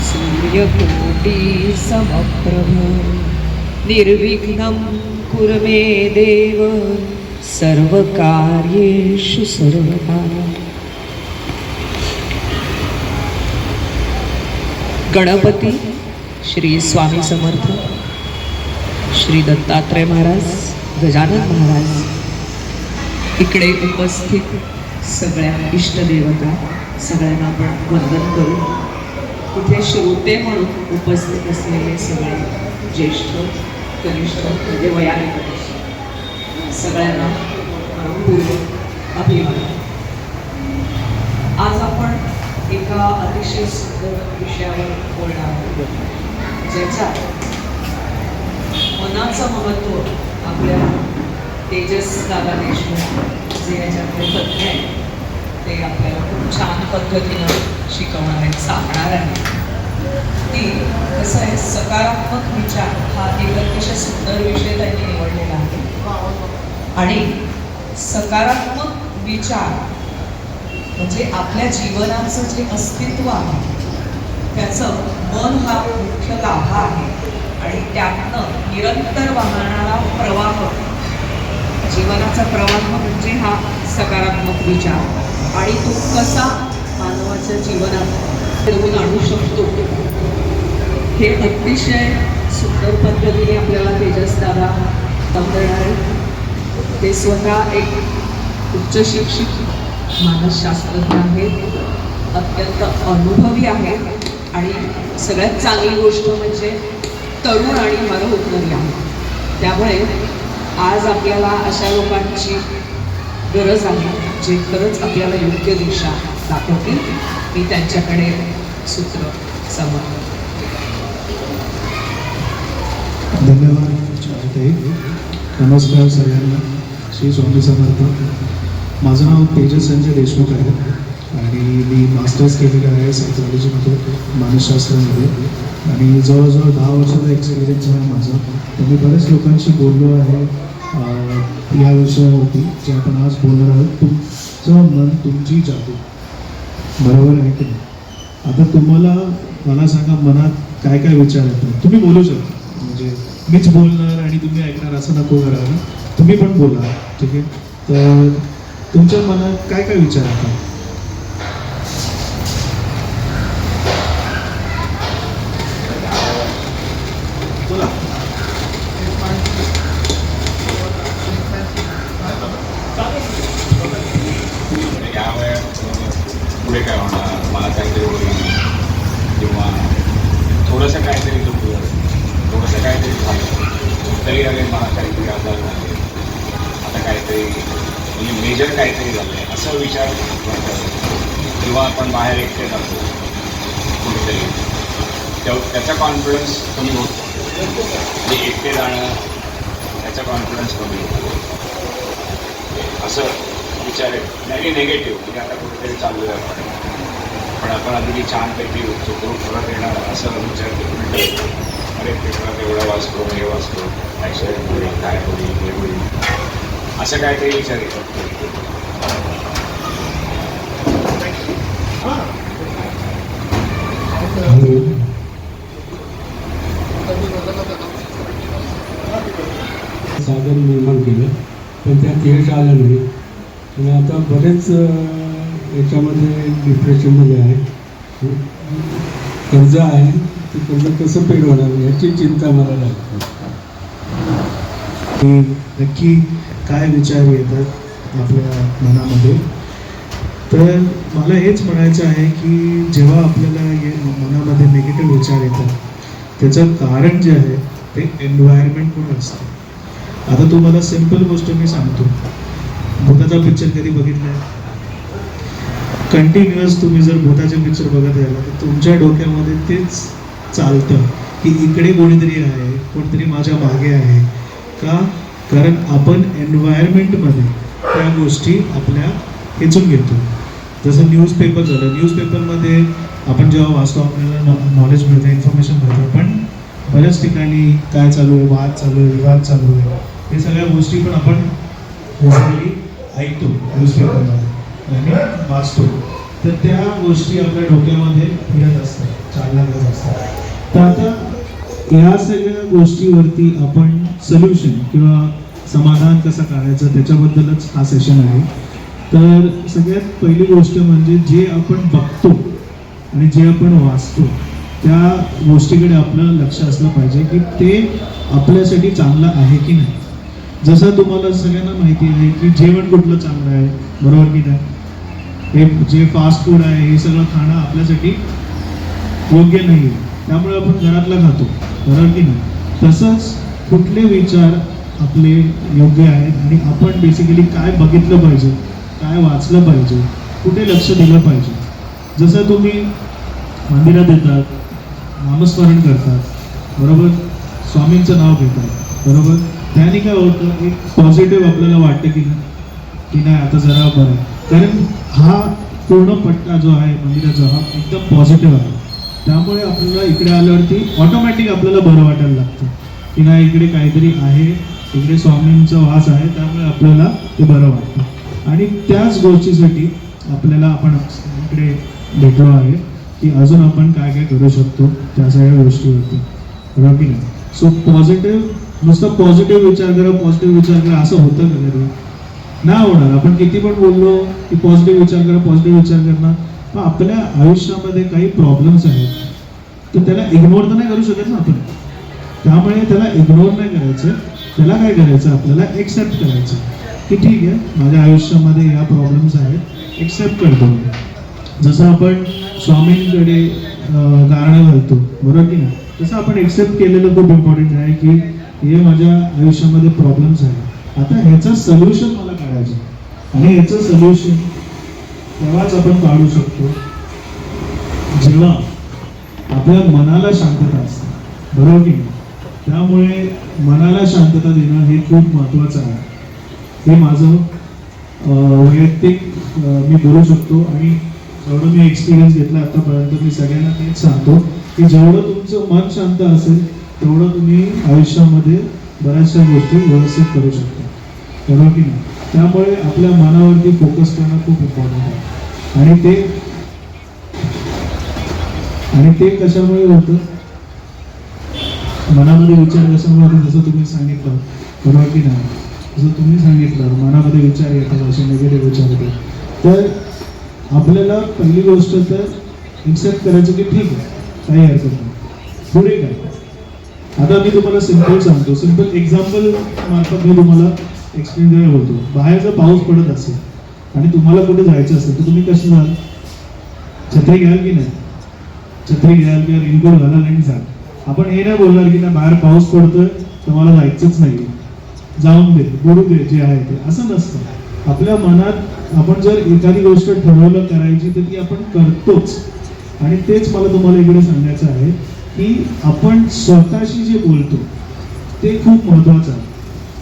सूर्यकोटि समप्रभ निर्विघ्नं कुरु मे देव सर्वकार्येषु सर्वदा। गणपती श्री स्वामी समर्थ, श्री दत्तात्रय महाराज, गजानन महाराज, इकडे उपस्थित सगळ्या इष्टदेवता सगळ्यांना आपण वंदन करू। इथे श्रोते म्हणून उपस्थित असलेले सगळे ज्येष्ठ कनिष्ठ म्हणजे वयाने सगळ्यांना अभिवादन। आज आपण एका अतिशय सुंदर विषयावर बोलणार आहोत, ज्याचा मनाचं महत्त्व आपल्या तेजस दादा देशमुख जे याच्यातले तज्ञ आहेत ते आपल्याला खूप छान पद्धतीनं शिकवणार आहेत, सांगणार आहेत की कसं आहे सकारात्मक विचार हा एक अतिशय सुंदर विषय त्यांनी निवडलेला आहे। आणि सकारात्मक विचार म्हणजे आपल्या जीवनाचं जे अस्तित्व आहे त्याचं मन हा मुख्य लाभा आहे आणि त्यातनं निरंतर वाहणारा प्रवाह, जीवनाचा प्रवाह म्हणजे हा सकारात्मक विचार आणि तो कसा मानवाच्या जीवनात घडवून आणू शकतो हे अतिशय सुंदर पद्धतीने आपल्याला तेजस दादा समजणार आहे। ते स्वतः एक उच्च शिक्षित मानसशास्त्रज्ञ आहेत, अत्यंत अनुभवी आहेत आणि सगळ्यात चांगली गोष्ट म्हणजे तरुण आणि हरहुन्नरी आहे। त्यामुळे आज आपल्याला अशा लोकांची गरज आहे जे खरंच आपल्याला योग्य दिशा दाखवतील। मी त्यांच्याकडे सूत्र समर्पित। धन्यवाद चारुताई। नमस्कार सगळ्यांना, श्री स्वामी समर्थ। माझं नाव तेजस संजय देशमुख आहे आणि मी मास्टर्स केलेलं आहे सायकोलॉजीमध्ये, मानसशास्त्रामध्ये आणि जवळजवळ 10 वर्षाचा एक्सपिरियन्स आहे माझा। तर मी बऱ्याच लोकांशी बोललो आहे या विषयावरती जे आपण आज बोलणार आहोत, तुमचं मन तुमची जादू, बरोबर आहे की नाही? आता तुम्हाला मला सांगा मनात काय काय विचार येतात? तुम्ही बोलू शकता, म्हणजे मीच बोलणार आणि तुम्ही ऐकणार असं नको करायला, तुम्ही पण बोला, ठीक आहे? तर तुमच्या मनात काय काय विचार येतात? बोला। या वयात पुढे काय होणार, मला काहीतरी होईल किंवा थोडंसं काहीतरी चुकलं, थोडंसं काहीतरी झालं तरी अरे मला काहीतरी आजार झाले, आता काहीतरी म्हणजे मेजर काहीतरी झालं आहे असं विचार करतात। किंवा आपण बाहेर एकटे जातो कुठेतरी, त्याचा कॉन्फिडन्स कमी होतो, म्हणजे एकटे जाणं त्याचा कॉन्फिडन्स कमी होतो असं विचार आहे। नाही निगेटिव्ह, म्हणजे आता कुठेतरी चालू आहे पण आपण अगदी छानपैकी चुकून परत येणार असं विचार करून अरे पेपरात एवढा वाचतो, हे वाचतो, ॲक्सिडेंट होईल, काय होईल, हे होईल, असं काहीतरी विचार येतात। साधन निर्माण केलं पण त्यात यश आलं नाही आणि आता बरेच याच्यामध्ये डिप्रेशनमध्ये आहे, कर्ज आहे, ते कर्ज कसं पेड होणार याची चिंता मला लागते। नक्की काय विचार येतात आपल्या मनामध्ये? तर मला हेच म्हणायचं आहे की जेव्हा आपल्याला मनामध्ये निगेटिव्ह विचार येतात त्याचं कारण जे आहे ते एन्व्हायरमेंट पण असतं। आता तुम्हाला सिंपल गोष्ट मी सांगतो, भूताचा पिक्चर कधी बघितलाय? कंटिन्युअस तुम्ही जर भूताचे पिक्चर बघत राहिला तर तुमच्या डोक्यामध्ये तेच चालतं की इकडे कोणीतरी आहे, कोणतरी माझ्या मागे आहे का? कारण आपण एन्व्हायरमेंटमध्ये त्या गोष्टी आपल्या खेचून घेतो। जसं न्यूजपेपर झालं, न्यूजपेपरमध्ये आपण जेव्हा वाचतो आपल्याला नॉलेज मिळतं, इन्फॉर्मेशन मिळतं, पण बऱ्याच ठिकाणी काय चालू आहे, वाद चालू आहे, विवाद चालू आहे, हे सगळ्या गोष्टी पण आपण ऐकतो न्यूजपेपरमध्ये आणि वाचतो। तर त्या गोष्टी आपल्या डोक्यामध्ये फिरत असतात या सगळ्या गोष्टीवरती आपण सोल्युशन किंवा समाधान कसं काढायचं त्याच्याबद्दलच हा सेशन आहे. तर सगळ्यात पहिली गोष्ट म्हणजे जे आपण बघतो आणि जे आपण वाचतो त्या गोष्टीकडे आपलं लक्ष असलं पाहिजे की ते आपल्यासाठी चांगलं आहे की नाही. जसं तुम्हाला सगळ्यांना माहिती आहे की जेवण कुठलं चांगलं आहे, बरोबर की नाही. हे जे फास्ट फूड आहे हे सगळं खाणं आपल्यासाठी योग्य नाही आहे, त्यामुळे आपण घरातलं खातो, बरोबर की नाही. तसंच कुठले विचार आपले योग्य आहेत आणि आपण बेसिकली काय बघितलं पाहिजे, काय वाचलं पाहिजे, कुठे लक्ष दिलं पाहिजे. जसं तुम्ही मंदिरात येतात, नामस्मरण करतात, बरोबर, स्वामींचं नाव घेतात, बरोबर, त्याने काय होतं एक पॉझिटिव्ह आपल्याला वाटतं की नाही आता जरा बरं आहे. कारण हा पूर्ण पट्टा जो आहे मंदिराचा हा एकदम पॉझिटिव्ह आहे. त्यामुळे आपल्याला इकडे आल्यावरती ऑटोमॅटिक आपल्याला बरं वाटायला लागतं की नाही इकडे काहीतरी आहे, इकडे स्वामींचा वास आहे, त्यामुळे आपल्याला ते बरं वाटतं. आणि त्याच गोष्टीसाठी आपल्याला आपण इकडे भेटलो आहे की अजून आपण काय काय करू शकतो त्या सगळ्या गोष्टीवरती, बरोबर की नाही. सो पॉझिटिव्ह, नुसतं पॉझिटिव्ह विचार करा असं होतं का कधी? नाही होणार. आपण किती पण बोललो की पॉझिटिव्ह विचार करणार, पण आपल्या आयुष्यामध्ये काही प्रॉब्लेम्स आहेत तर त्याला इग्नोर तर नाही करू शकत ना आपण. त्यामुळे त्याला इग्नोर नाही करायचं, त्याला काय करायचं, आपल्याला एक्सेप्ट करायचं की ठीक आहे माझ्या आयुष्यामध्ये या प्रॉब्लेम्स आहेत, एक्सेप्ट करतो मी. जसं आपण स्वामींकडे गाणं घालतो, बरोबर की नाही, तसं आपण एक्सेप्ट केलेलं खूप इम्पॉर्टंट आहे की हे माझ्या आयुष्यामध्ये प्रॉब्लेम्स आहेत, आता ह्याचं सोल्युशन मला काढायचं. आणि ह्याचं सोल्युशन तेव्हाच आपण काढू शकतो जेव्हा आपल्या मनाला शांतता असते, बरोबर की नाही. त्यामुळे मनाला शांतता देणं हे खूप महत्त्वाचं आहे. हे माझं वैयक्तिक मी बोलू शकतो आणि जेवढं मी एक्सपिरियन्स घेतला आतापर्यंत मी सगळ्यांना तेच सांगतो की जेवढं तुमचं मन शांत असेल तेवढं तुम्ही आयुष्यामध्ये बऱ्याचशा गोष्टी व्यवस्थित करू शकता, बरोबर की नाही. त्यामुळे आपल्या मनावरती फोकस करणं खूप इम्पॉर्टंट आहे. आणि ते कशामुळे होतं, मनामध्ये विचार कशामुळे होते, जसं तुम्ही सांगितलं, बरोबर की नाही. जसं तुम्ही सांगितलं मनामध्ये विचार येतात, असे निगेटिव्ह विचार येतात, तर आपल्याला पहिली गोष्ट तर एक्सेप्ट करायचं की ठीक आहे काही हरकत नाही, पुढे काय. आता मी तुम्हाला सिम्पल सांगतो, सिम्पल एक्झाम्पल मार्फत मी तुम्हाला एक्सप्लेन करायला होतो. बाहेर जर पाऊस पडत असेल आणि तुम्हाला कुठे जायचं असेल तर तुम्ही कशी जाल, छत्री घ्याल की नाही, छत्री घ्याल किंवा रेनकोट घालाल आणि जाल. आपण हे नाही बोलणार की नाही बाहेर पाऊस पडतोय तर मला जायचंच नाही, जाऊन दे, बोलू दे, जे आहे ते, असं नसतं. आपल्या मनात आपण जर एखादी गोष्ट ठरवलं करायची तर ती आपण करतोच. आणि तेच मला तुम्हाला इकडे सांगायचं आहे की आपण स्वतःशी जे बोलतो ते खूप महत्त्वाचं आहे,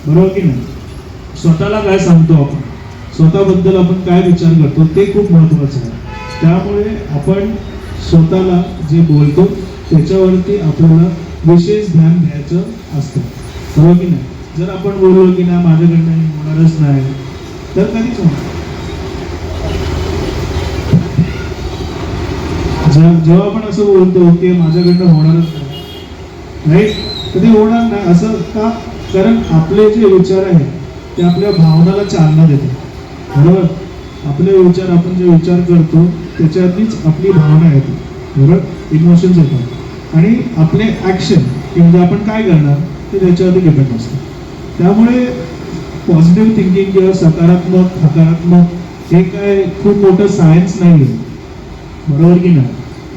बरोबर की नाही. स्वतःला काय सांगतो आपण, स्वतःबद्दल आपण काय विचार करतो ते खूप महत्त्वाचं आहे. त्यामुळे आपण स्वतःला जे बोलतो त्याच्यावरती आपल्याला विशेष ध्यान द्यायचं असतं, बरोबर की नाही. जर आपण बोललो की नाही माझ्याकडनं होणारच नाही तर कधीच होणार. जेव्हा आपण असं बोलतो की माझ्याकडनं होणारच नाही, तर ते होणार नाही. असं का, कारण आपले जे विचार आहेत ते आपल्या भावनाला चालना देतात, बरोबर. आपले विचार, आपण जे विचार करतो त्याच्यातलीच आपली भावना येते, बरोबर, इमोशन्स येतात. आणि आपले ॲक्शन की म्हणजे आपण काय करणार ते त्याच्यावरती डिपेंड असतं. त्यामुळे पॉझिटिव्ह थिंकिंग किंवा सकारात्मक हकारात्मक हे काय खूप मोठं सायन्स नाही आहे, बरोबर की नाही.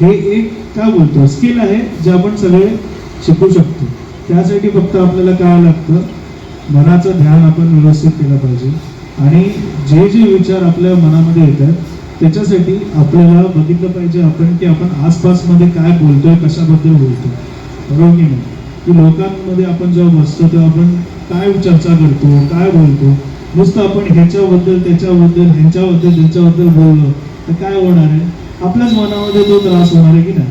हे एक काय बोलतो स्किल आहे जे आपण सगळे शिकू शकतो. त्यासाठी फक्त आपल्याला काय लागतं, मनाचं ध्यान आपण व्यवस्थित केलं पाहिजे. आणि जे जे विचार आपल्या मनामध्ये येतात त्याच्यासाठी आपल्याला बघितलं पाहिजे आपण की आपण आसपासमध्ये काय बोलतोय, कशाबद्दल बोलतोय, बरोबर की नाही. की लोकांमध्ये आपण जेव्हा बसतो तेव्हा आपण काय चर्चा करतो, काय बोलतो. नुसतं आपण ह्याच्याबद्दल त्याच्याबद्दल ह्यांच्याबद्दल त्याच्याबद्दल बोललो तर काय होणार आहे, आपल्याच मनामध्ये तो त्रास होणार आहे की नाही.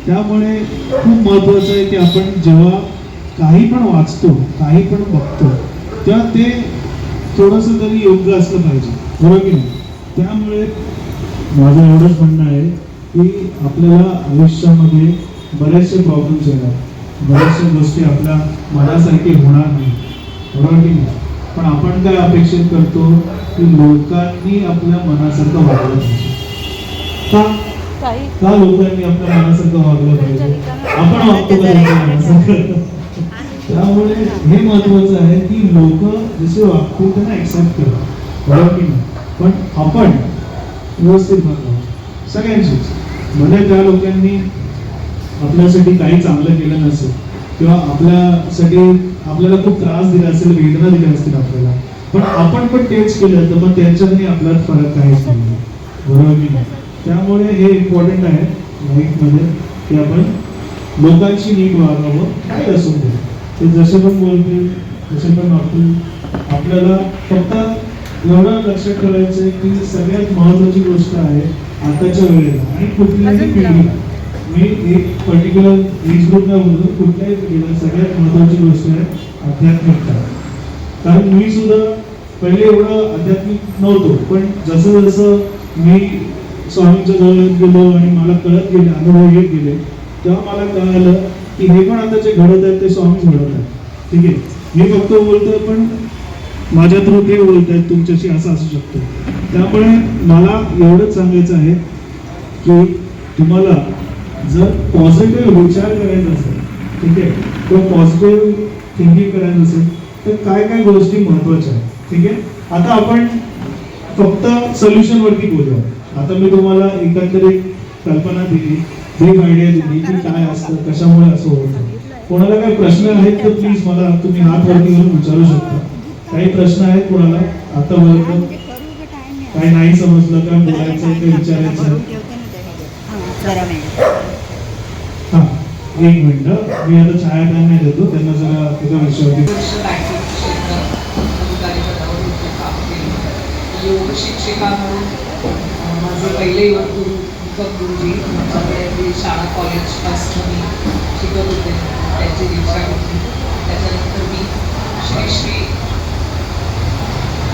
त्यामुळे खूप महत्त्वाचं आहे की आपण जेव्हा काही पण वाचतो, काही पण बघतो तेव्हा ते थोडंसं तरी योग्य असलं पाहिजे, बरोबर की नाही. त्यामुळे माझं एवढंच म्हणणं आहे की आपल्याला आयुष्यामध्ये बरेचसे प्रॉब्लेम्स येणार, बऱ्याचशा गोष्टी आपल्या मनासारखी होणार नाही, बरोबर की नाही? पण आपण काय अपेक्षित करतो की लोकांनी आपल्या मनासारखं वागलं पाहिजे. का लोकांनी आपल्या मनासारखं वागलं पाहिजे? आपण वागतो का त्यांच्या मनासारखं? त्यामुळे हे महत्वाचं आहे की लोक जसे वागतील त्यांना एक्सेप्ट करा, बरोबर की नाही? पण आपण व्यवस्थित वागावं सगळ्यांशीच. म्हणजे त्या लोकांनी आपल्यासाठी काही चांगलं केलं नसेल किंवा आपल्यासाठी आपल्याला खूप त्रास दिला असेल, वेदना दिल्या असतील आपल्याला, पण आपण पण तेच केलं तर मग त्यांच्यानी आपल्यात फरक काहीच नाही, बरोबर की नाही? त्यामुळे हे इम्पॉर्टंट आहे लाईफमध्ये की आपण लोकांशी नीट वागावं, काय असू दे ते जसे पण बोलतील जसे पण वागतील. आपल्याला फक्त एवढं लक्षात ठेवायचं आहे की सगळ्यात महत्त्वाची गोष्ट आहे आताच्या वेळेला आणि कुठल्याही पिढीला, मी एक पर्टिक्युलर एज ग्रुपला बोलतो, कुठल्याही पिढीला सगळ्यात महत्त्वाची गोष्ट आहे आध्यात्मिकता. कारण मी सुद्धा पहिले एवढं आध्यात्मिक नव्हतो, पण जसं जसं मी स्वामींच्या जवळ गेलो आणि मला कळत गेले, अनुभव येत गेले, तेव्हा मला कळालं की हे पण आता जे घडत आहेत ते स्वामीच घडत आहेत. ठीक आहे, मी फक्त बोलतोय पण माझ्या थ्रू ते बोलत आहेत तुमच्याशी, असं असू शकतो. त्यामुळे मला एवढंच सांगायचं आहे की तुम्हाला जर पॉझिटिव्ह विचार करायचा असेल, ठीक आहे, किंवा पॉझिटिव्ह थिंकिंग करायचं असेल तर काय काय गोष्टी महत्त्वाच्या आहेत. ठीक आहे, आता आपण फक्त सोल्युशन वरती बोलूया. आता मी तुम्हाला एकंदरीत कल्पना दिली, एक आयडिया दिली की काय असतं, कशामुळे असं होतं. कोणाला काही प्रश्न आहेत तर प्लीज मला तुम्ही हात वरती करून विचारू शकता. काही प्रश्न आहेत कोणाला आतापर्यंत? काही नाही समजलं, काय बोलायचं, काय विचारायचं? हा, एक मिनिट, मी आता छायाग्रहण देतो त्यांना जरा एका विषयावरती. योग शिक्षिका म्हणून माझे पहिले योग गुरु दीपक गुरुजी माझ्याकडे शाळा कॉलेजपासून मी शिकत होते, त्यांची दीक्षा घेतली. त्याच्यानंतर मी श्री श्री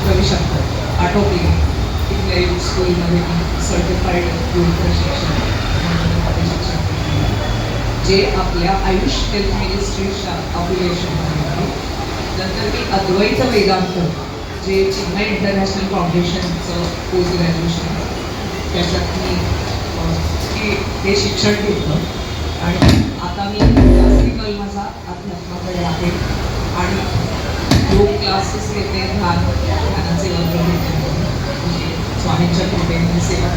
रविशंकर आठवले इथल्या योग स्कूलमध्ये मी सर्टिफाईड योग प्रशिक्षण म्हणून शिक्षण घेतले, जे आपल्या आयुष हेल्थ मिनिस्ट्रीच्या अफिलिएशनमध्ये आहे. नंतर मी अद्वैत वेदांत, जे चिन्मय इंटरनॅशनल फाउंडेशनचं पोस्ट ग्रॅज्युएशन आहे, त्याच्यात मी ते शिक्षण घेतलं. आणि आता मी क्लासिकल माझा अध्यात्माकडे आहे आणि योग क्लासेस घेते, ध्यानाचे वर्ग घेते, म्हणजे स्वामींच्या कृपेने सेवा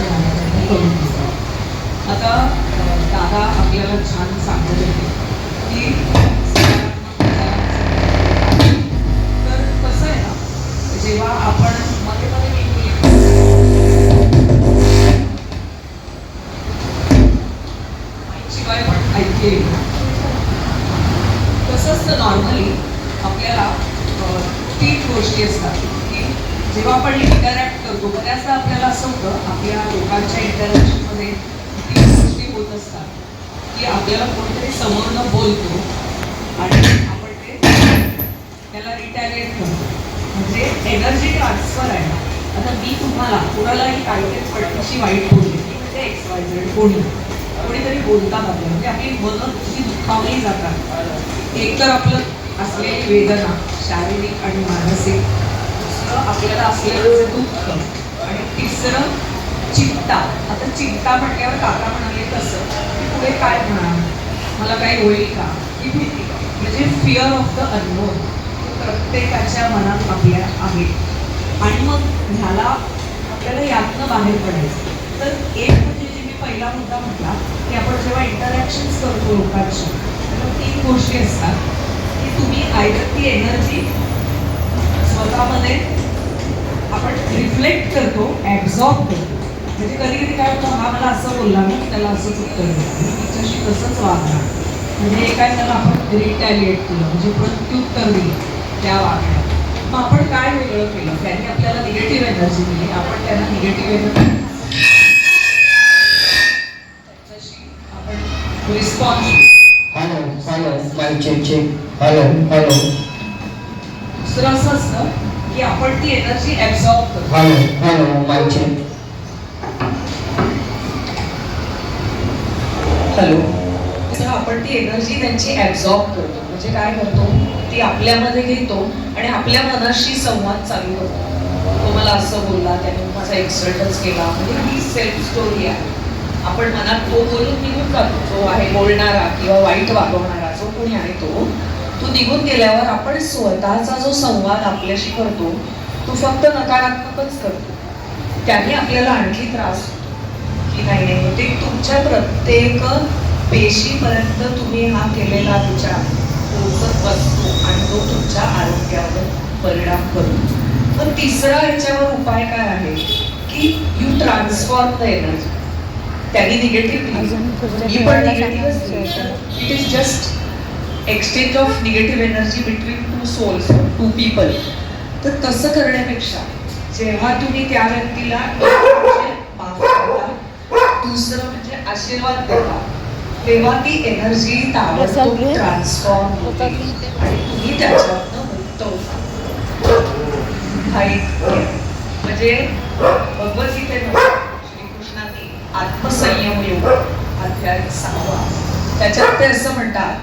करून दिसतात. आता दादा आपल्याला छान सांगत होते की तर कसं आहे ना, जेव्हा आपण मध्ये मध्ये शिवाय पण ऐकले, तसंच नॉर्मली आपल्याला 3 गोष्टी असतात की जेव्हा आपण इंटरॅक्ट करतो, बऱ्याचदा आपल्याला असं होतं आपल्या लोकांच्या इंटरॅक्शनमध्ये 3 गोष्टी होत असतात की आपल्याला कोणीतरी समोरनं बोलतो आणि आपण ते त्याला रिटॅलिएट करतो, म्हणजे एनर्जी ट्रान्सफर आहे ना. आता मी तुम्हाला कुणालाही काहीतरी पटकशी वाईट बोलले की म्हणजे XYZ कोणीतरी बोलतात आपल्याला, म्हणजे आपली मनं जी दुखावली जातात. एक तर आपलं असलेली वेदना शारीरिक आणि मानसिक, दुसरं आपल्याला असलेलं दुःख, आणि तिसरं चिंता. आता चिंता म्हटल्यावर काका म्हणाले तसं की पुढे काय होणार, मला काय होईल का, ही भीती, म्हणजे फिअर ऑफ द अननोन प्रत्येकाच्या मनात आपल्या आहे. आणि मग ह्याला आपल्याला यातनं बाहेर पडायचं. तर एक म्हणजे जे मी पहिला मुद्दा म्हटला की आपण जेव्हा इंटरॅक्शन्स करतो लोकांशी, तर 3 गोष्टी असतात की तुम्ही आयदर ती एनर्जी स्वतःमध्ये आपण रिफ्लेक्ट करतो, ॲब्झॉर्ब करतो. म्हणजे कधी कधी काय होतं, हा मला असं बोलला ना, त्याला असंच उत्तर दिलं, मी तिच्याशी तसंच वागणार, म्हणजे हे काय त्याला आपण रिटॅलिएट केलं, म्हणजे प्रत्युत्तर दिलं त्या वागण्यात. मग आपण काय वेगळं केलं, त्यांनी आपल्याला निगेटिव्ह एनर्जी दिली, आपण त्यांना निगेटिव्ह एनर्जी त्याच्याशी आपण response. Hello hello mic check check, hello hello. दुसरं असं असतं की आपण ती एनर्जी ॲब्झॉर्ब करतो. Hello hello mic check, hello. आपण आपण ती एनर्जी त्यांची ॲब्झॉर्ब करतो. म्हणजे काय करतो, ती आपल्यामध्ये घेतो आणि आपल्या मनाशी संवाद चालू करतो. तो मला असं बोलला, त्याने माझा इन्सल्टच केला, म्हणजे ही सेल्फ स्टोरी आहे. आपण मनात तो बोलून निघून जातो, जो आहे बोलणारा किंवा वाईट वागवणारा जो कोणी आहे तो निघून गेल्यावर आपण स्वतःचा जो संवाद आपल्याशी करतो तो फक्त नकारात्मकच करतो. त्याने आपल्याला आणखी त्रास होतो की नाही नाही, ते तुमच्या प्रत्येक पेशीपर्यंत तुम्ही हा केलेला विचार पोहोचत बसतो आणि तो तुमच्या आरोग्यावर परिणाम करतो. मग तिसरा ह्याच्यावर उपाय काय आहे की यू ट्रान्सफॉर्म द एनर्जी. त्यांनी निगेटिव्ह मी पण निगेटिव्हच, it is just exchange of negative energy between two souls, two people. तर तसं करण्यापेक्षा जेव्हा तुम्ही त्या व्यक्तीला माफ करता, दुसरं म्हणजे आशीर्वाद देता, तेव्हा ती एनर्जी ताबडतोब ट्रान्सफॉर्म होते आणि तुम्ही त्याच्यातनं मुक्त होता. हा एक म्हणजे भगवद्गीतेमध्ये श्रीकृष्णांनी आत्मसंयम योग अध्याय 6 त्याच्यात ते असं म्हणतात,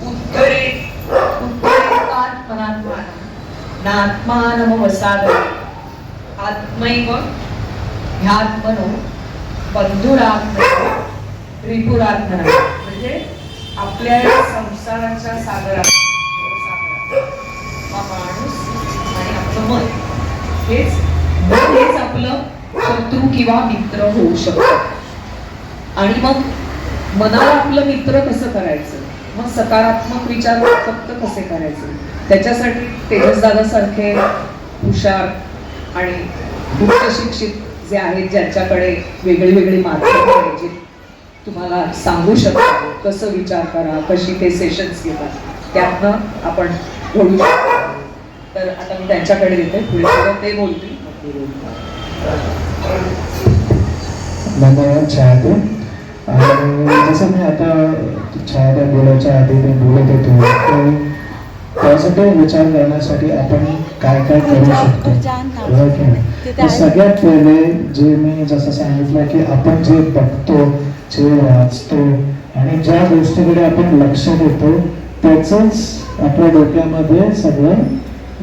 उत्तरेतात्मनात्मान नात्मानमवसादरे आत्मैव ह्यात्मनो बंधुरात्मनो रिपुरात्मना. म्हणजे आपल्या संसाराच्या सागरात हा माणूस आणि आपलं मन हेच आपलं शत्रू किंवा मित्र होऊ शकतं. आणि मग मनाला आपलं मित्र कसं करायचं, मग सकारात्मक विचार फक्त कसे करायचे, त्याच्यासाठी तेजसदादासारखे हुशार आणि उच्च शिक्षित जे आहेत, ज्यांच्याकडे वेगळी वेगळी माध्यमं आहेत, जे तुम्हाला सांगू शकतात कसं विचार करा, कशी ते सेशन्स घेतात, त्यातनं आपण बोलू शकतो. तर आता मी त्यांच्याकडे देते, पुढे ते बोलतील. धन्यवाद छायाताई. आणि जसं मी आता छायाताई बोलायच्या आधी मी बोलत होतो की पॉझिटिव्ह विचार करण्यासाठी आपण काय काय करू शकतो, तर सगळ्यात पहिले जे मी जसं सांगितलं की आपण जे बघतो, जे वाचतो आणि ज्या गोष्टीकडे आपण लक्ष देतो त्याचंच आपल्या डोक्यामध्ये सगळं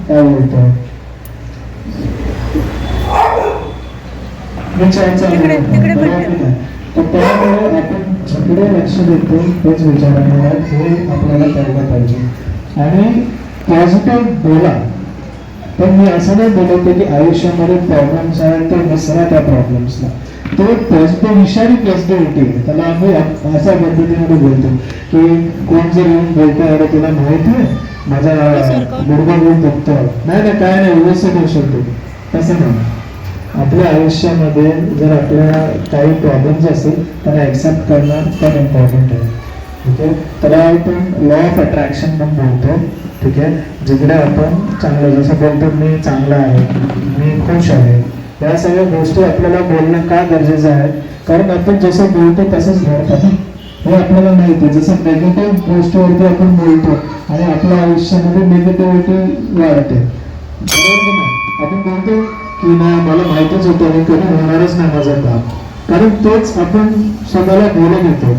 काय होतं तर त्यामुळे आपण जिकडे लक्ष देतो तेच विचारांना हे आपल्याला कळलं पाहिजे. आणि पॉझिटिव्ह बोला, पण मी असं नाही बोलतो की आयुष्यामध्ये प्रॉब्लेम्स आहेत तर विसरा त्या प्रॉब्लेम्सला. तो पॉझिटिव्ह विषारी पॉझिटिव्हिटी आहे, त्याला आम्ही अशा पद्धतीमध्ये बोलतो की कोण जर येऊन बोलतो अरे तुला माहिती आहे माझा गुडघा घेऊन बघतो, नाही ना काय नाही व्यवस्थित होऊ शकतो, तसं नाही. आपल्या आयुष्यामध्ये जर आपल्याला काही प्रॉब्लेम्स असेल तर ॲक्सेप्ट करणं पण इम्पॉर्टंट आहे. ठीक आहे, त्याला आपण लॉ ऑफ अट्रॅक्शन पण बोलतो. ठीक आहे, जिकडे आपण चांगलं जसं बोलतो मी चांगला आहे, मी खुश आहे, या सगळ्या गोष्टी आपल्याला बोलणं का गरजेचं आहे, कारण आपण जसं बोलतो तसंच घडतं हे आपल्याला माहिती आहे. जसं नेगेटिव्ह गोष्टीवरती आपण बोलतो आणि आपल्या आयुष्यामध्ये निगेटिव्हिटी वाढते, बरोबर नाही. आपण बोलतो की नाही मला माहितीच होतं हे कधी होणारच नाही माझं काम, कारण तेच आपण स्वतःला बोलत होतो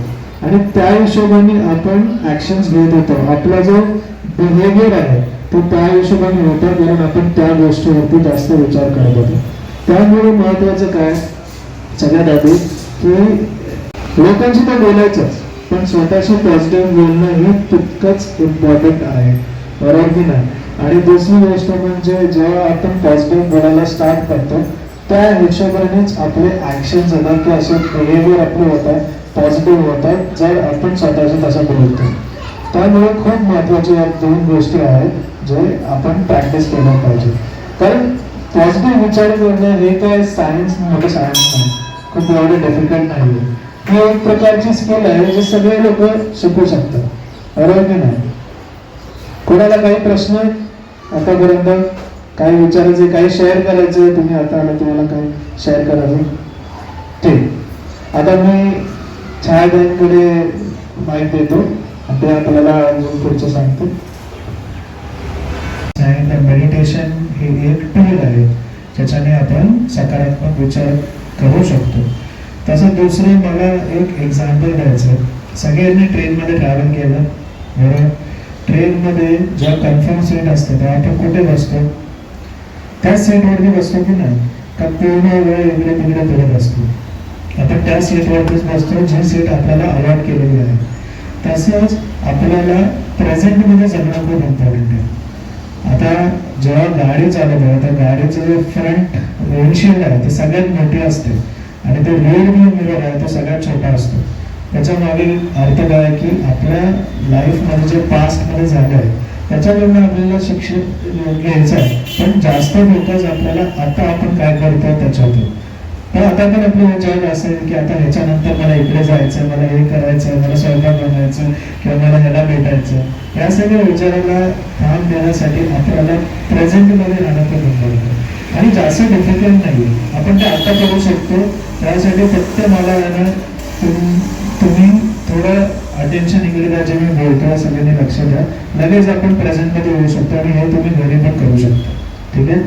आणि त्या हिशोबाने आपण ॲक्शन्स घेत होतो. आपला जो बिहेवियर आहे तो त्या हिशोबाने होतो, कारण आपण त्या गोष्टीवरती जास्त विचार करत होतो. त्यामुळे महत्त्वाचं काय सगळ्यात आधी की लोकांशी तर बोलायचंच, पण स्वतःशी पॉझिटिव्ह बोलणं हे तितकंच इम्पॉर्टंट आहे, बरोबर की नाही. आणि दुसरी गोष्ट म्हणजे जेव्हा आपण पॉझिटिव्ह बोलायला स्टार्ट करतो त्या हिशोबानेच आपले ॲक्शन्स येतात की असे बिहेवियर आपले होत आहे, पॉझिटिव्ह होतात जर आपण स्वतःशी तसं बोलतो. त्यामुळे खूप महत्त्वाच्या या 2 गोष्टी आहेत जे आपण प्रॅक्टिस केलं पाहिजे. कारण पॉझिटिव्ह विचार करणं हे काय मोठं सायन्स नाही, खूप एवढं डिफिकल्ट नाही आहे. ही एक प्रकारची स्किल आहे जे सगळे लोक शिकू शकतात, बरोबर की नाही. कोणाला काही प्रश्न आतापर्यंत काही विचारायचे, काही शेअर करायचे, तुम्ही आता आला तुम्हाला काही शेअर करायचं. ठीक, आता मी छायाताईंकडे माहिती देतो, ते आपल्याला अजून पुढचं सांगतो. मेडिटेशन हे एक टूल आहे ज्याच्याने आपण सकारात्मक विचार करू शकतो. तसं दुसरे मला एक एक्झाम्पल द्यायचं सगळ्यांनी ट्रेनमध्ये ट्रॅव्हल केलं बरोबर. ट्रेनमध्ये जेव्हा कन्फर्म सीट असते तेव्हा आपण कुठे बसतो? त्याच सीटवरती बसतो की नाही? का पूर्ण वेळ इकडे तिकडे फिरत असतो? आपण त्या सीटवरतीच बसतो जी सीट आपल्याला अलॉट केलेली आहे. तसंच आपल्याला प्रेझेंटमध्ये जगणं खूप इम्पॉर्टंट आहे. आता जेव्हा गाडी चालत आहे तर गाडीचं जे फ्रंट विंडशील्ड आहे ते सगळ्यात मोठी असते आणि ते रिअर व्ह्यू मिरर आहे तो सगळ्यात छोटा असतो. त्याच्या मागे अर्थ काय आहे की आपल्या लाईफमध्ये जे पास्टमध्ये झालं आहे त्याच्याकडनं आपल्याला शिक्षण घ्यायचं आहे, पण जास्त फोकस आपल्याला आता आपण काय करतो त्याच्यातून. तर आता पण आपलं विचार असेल की आता ह्याच्यानंतर मला इकडे जायचं, मला हे करायचं, मला स्वयंपाक बनवायचं किंवा मला ह्याला भेटायचं. या सगळ्या विचाराला काम देण्यासाठी आपल्याला प्रेझेंटमध्ये राहणं खूप इम्पॉर्टंट आहे आणि जास्त डिफिकल्ट नाही आहे. आपण ते आता करू शकतो. त्यासाठी फक्त मला ना तुम्ही थोडं अटेन्शन इकडे द्या. जे मी बोलतो सगळ्यांनी लक्ष द्या. लगेच आपण प्रेझेंटमध्ये येऊ शकतो आणि हे तुम्ही घरी पण करू शकता. ठीक आहे.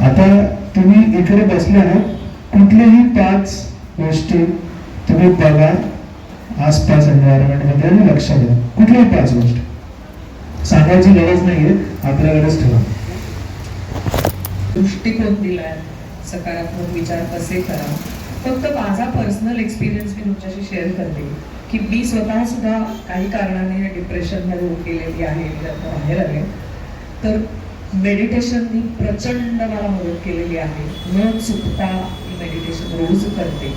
आता तुम्ही इकडे बसले आहात, कुठल्याही 5 गोष्टी तुम्ही बघा आसपास एन्व्हायरमेंटमध्ये आणि लक्ष द्या. कुठल्याही 5 गोष्टी सांगायची गरज नाहीये, आपल्याकडेच ठेवा. दृष्टिकोन दिलाय, सकारात्मक विचार कसे करा. फक्त माझा पर्सनल एक्सपिरियन्स मी तुमच्याशी शेअर करते की मी स्वतः सुद्धा काही कारणाने डिप्रेशनमध्ये गेलेली आहे. मी त्यातून बाहेर आले तर मेडिटेशननी प्रचंड मला मदत केलेली आहे. न चुकता मी मेडिटेशन रोज करते.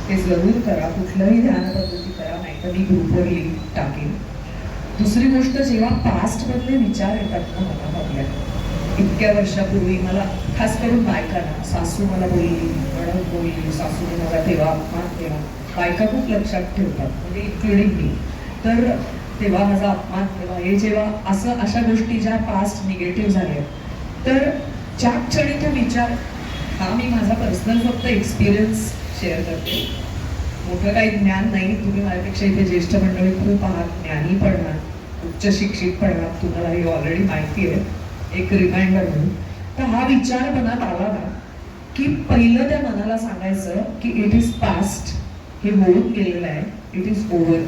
ते जरूर करा. कुठलंही ध्यान पद्धती करा, नाही तर मी ग्रुपवर लिंक टाकेन. दुसरी गोष्ट, जेव्हा पास्टमधले विचार येतात ना मला आपल्या इतक्या वर्षापूर्वी, मला खास करून बायकांना, सासू मला बोलली, नणंद बोलली, सासूने मला तेव्हा अपमान केला. बायका खूप लक्षात ठेवतात, म्हणजे इन्क्लुडिंग मी. तर तेव्हा माझा अपमान केला, हे जेव्हा असं अशा गोष्टी ज्या पास्ट निगेटिव्ह झाल्या, तर ज्या क्षणी तो विचार, हा मी माझा पर्सनल फक्त एक्सपिरियन्स शेअर करते. मोठं काही ज्ञान नाही. तुम्ही माझ्यापेक्षा इथे ज्येष्ठ मंडळी खूप आहात, ज्ञानी पण आहात, उच्च शिक्षित पण आहात, तुम्हाला हे ऑलरेडी माहिती आहे. एक रिमाइंडर म्हणून तर हा विचार मनात आला ना की पहिलं त्या मनाला सांगायचं की इट इज पास्ट, हे होऊन गेलेलं आहे, it is over.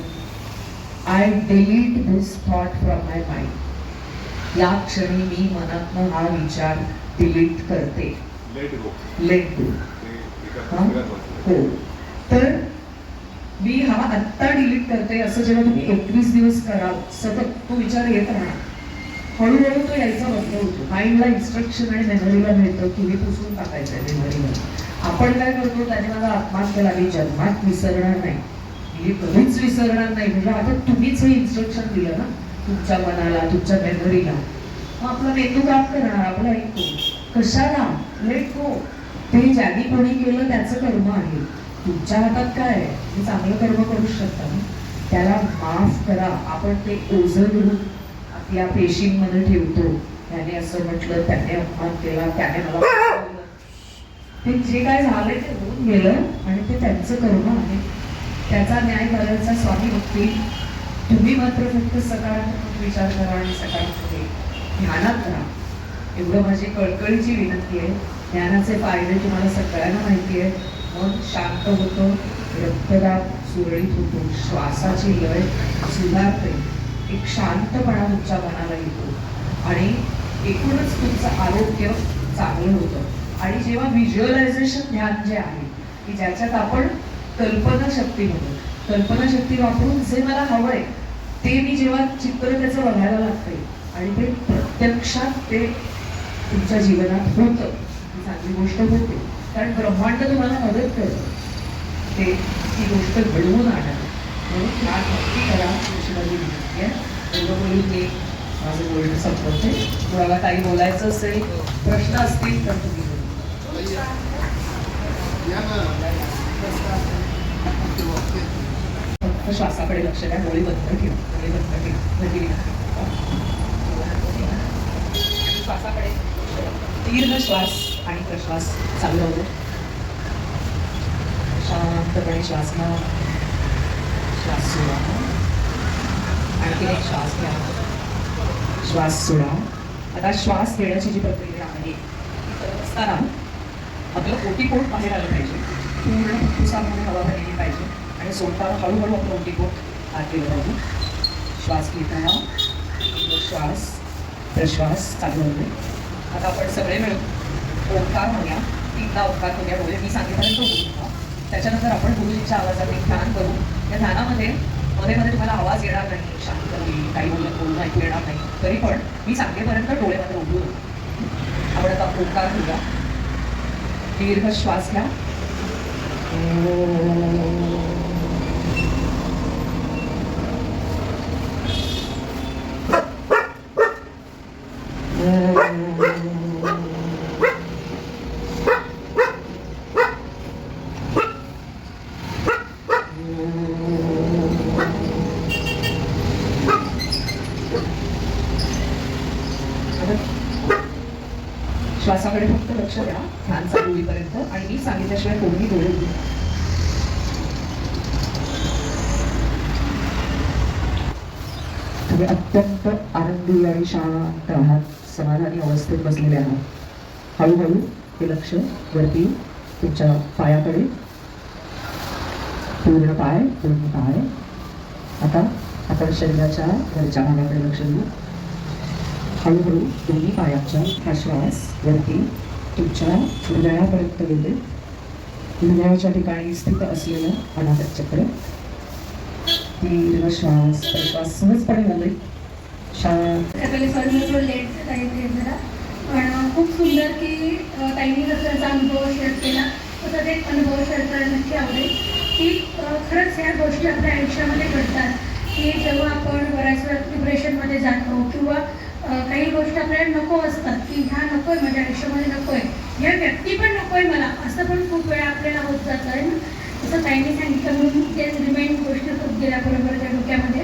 I delete this thought from my mind. या क्षणी मी मनातनं हा विचार डिलीट करते. Let go. हो, तर मी हा आत्ता डिलीट करते. असं जेव्हा तुम्ही 21 दिवस कराल, सतत तो विचार येत राहणार, हळूहळू तो यायचा बंद होतो. माइंडला इन्स्ट्रक्शन आणि मेमरीला मिळतं की हे पुसून टाकायचं आहे मेमरीला. आपण काय करतो, त्याने मला अपमान केला, मी जन्मात विसरणार नाही, मी कधीच विसरणार नाही. म्हणजे आता तुम्हीच हे इन्स्ट्रक्शन दिलं ना तुमच्या मनाला, तुमच्या मेमरीला. मग आपला मेंदू काम करणार, आपला ऐकतो. कशाला? Let go. ते ज्यांनी कोणी केलं त्याचं कर्म आहे. तुमच्या हातात काय आहे? तुम्ही चांगलं कर्म करू शकता ना, त्याला माफ करा. आपण ते ओझं घेऊन आपल्या पेशींमध्ये ठेवतो. त्याने असं म्हटलं, त्याने अपमान केला, त्याने मला, ते जे काय झालंय ते होऊन गेलं आणि ते त्यांचं कर्म आहे. त्याचा न्याय करायचा स्वामी बघतील. तुम्ही मात्र फक्त सकारात्मक विचार करा आणि सकारात्मक ध्यानात राहा. एवढं माझी कळकळीची विनंती आहे. ज्ञानाचे फायदे तुम्हाला सगळ्यांना माहिती आहे. मन शांत होतं, रक्तदाब सुरळीत होतो, श्वासाची लय सुधारते, एक शांतपणा तुमच्या मनाला येतो आणि एकूणच तुमचं आरोग्य चांगलं होतं. आणि जेव्हा व्हिज्युअलायझेशन ध्यान जे आहे की ज्याच्यात आपण कल्पनाशक्ती म्हणतो, कल्पनाशक्ती वापरून जे मला हवंय ते मी जेव्हा चित्र त्याचं बघायला लागते आणि ते प्रत्यक्षात ते तुमच्या जीवनात होतं, ही चांगली गोष्ट होते. कारण ब्रह्मांड तुम्हाला मदत करतं ते ती गोष्ट घडवून आणणं. म्हणून ध्यान नक्की करा, अशी माझी विनंती आहे. एवढं बोलून मी माझं बोलणं संपवते. तुम्हाला काही बोलायचं असेल, प्रश्न असतील तर तुम्ही फक्त श्वासाकडे लक्ष द्या. डोळे बंद ठेवा, डोळे बंद ठेवा. श्वासाकडे दीर्घ श्वास आणि प्रश्वास चालू होतो. शांतपणे श्वास घ्या, श्वास सोडा. आणखी एक श्वास घ्या, श्वास सोडा. आता श्वास घेण्याची जी प्रक्रिया आहे ती करत असताना आपलं पोटीपोट बाहेर आलं पाहिजे. पूर्ण फुफ्फुसामध्ये हवा भरलेली पाहिजे आणि सोडताना हळूहळू आपलं ओटीपोट आत केलं पाहिजे. श्वास घेताना श्वास प्रश्वास चालू होते. आता आपण सगळे मिळून ओंकार म्हणूया. 3दा ओंकार करूया. डोळे मी सांगेपर्यंत बोलू. त्याच्यानंतर आपण गुरुजींच्या आवाजात एक ध्यान करू. या ध्यानामध्ये मध्ये मध्ये तुम्हाला आवाज येणार नाही, शांत होईल, काही बोलून ऐकू येणार नाही. तरी पण मी सांगेपर्यंत डोळे मात्र उघडू. आपण आता ओंकार घेऊया. दीर्घ श्वास घ्या. श्वासाकडे फक्त लक्ष द्या ध्यान चालू होईपर्यंत आणि मी सांगितल्याशिवाय कोणीही डोळे उघडू नका. तुम्ही अत्यंत आनंदी आणि शांत आहात, समाधानी अवस्थेत बसलेले आहात. हळूहळू हे लक्ष वरती तुमच्या पायाकडे, पूर्ण पाय, दोन्ही पाय. आता आपण शरीराच्या वरच्या भागाकडे लक्ष देऊ. हळूहळू दोन्ही पायाच्या हा श्वास वरती तुमच्या हृदयापर्यंत गेले. हृदयाच्या ठिकाणी स्थित असलेलं अनाहत चक्र. दीर्घ श्वास प्रश्वास सहजपणे झाले. शांत. सकाळी थोडं लेट आहे जरा, पण खूप सुंदर की ताईंनी जर त्याचा अनुभव शेअर केला तसंच एक अनुभव शेअर करायला नक्की आवडेल की खरंच ह्या गोष्टी आपल्या आयुष्यामध्ये घडतात की जेव्हा आपण बऱ्याच वेळा डिप्रेशनमध्ये जातो किंवा काही गोष्टी आपल्याला नको असतात की ह्या नको आहे माझ्या आयुष्यामध्ये नको आहे, ह्या व्यक्ती पण नको आहे मला, असं पण खूप वेळा आपल्याला होत जातं आहे ना. जसं ताईंनी सांगितलं म्हणून ते रिमाइंड गोष्टी होत गेल्या बरोबर त्या डोक्यामध्ये.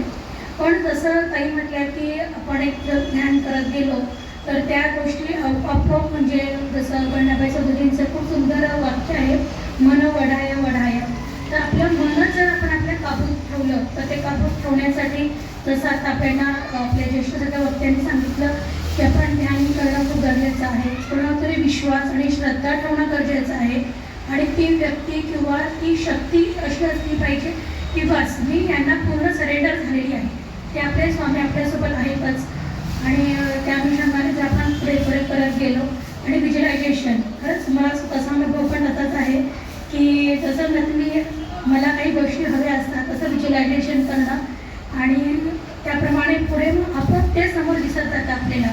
पण जसं ताई म्हटल्या की आपण एक जर ध्यान करत गेलो तर त्या गोष्टी आपोआप म्हणजे जसं बंडाबाई चौधरींचं खूप सुंदर वाक्य आहे, मन वढाय वढाय. तर आपलं मन जर आपण आपल्या काबूत ठेवलं तर ते काबूत ठेवण्यासाठी जसं आता आपल्याला आपल्या ज्येष्ठ सगळ्या वक्त्यांनी सांगितलं की आपण ध्यान करणं खूप गरजेचं आहे. कोणावर तरी विश्वास आणि श्रद्धा ठेवणं गरजेचं आहे आणि ती व्यक्ती किंवा ती शक्ती अशी असली पाहिजे की बस मी यांना पूर्ण सरेंडर झालेली आहे, ते आपले स्वामी आपल्यासोबत आहेतच. आणि त्या अनुषंगाने जर आपण पुढे पुढे करत गेलो आणि व्हिज्युअलायझेशन, खरंच मला तसा अनुभव पण तसाच आहे की जसं मी मला काही गोष्टी हव्या असतात तसं व्हिज्युअलायझेशन करणं आणि त्याप्रमाणे पुढे मग आपण ते समोर दिसत जातं आपल्याला.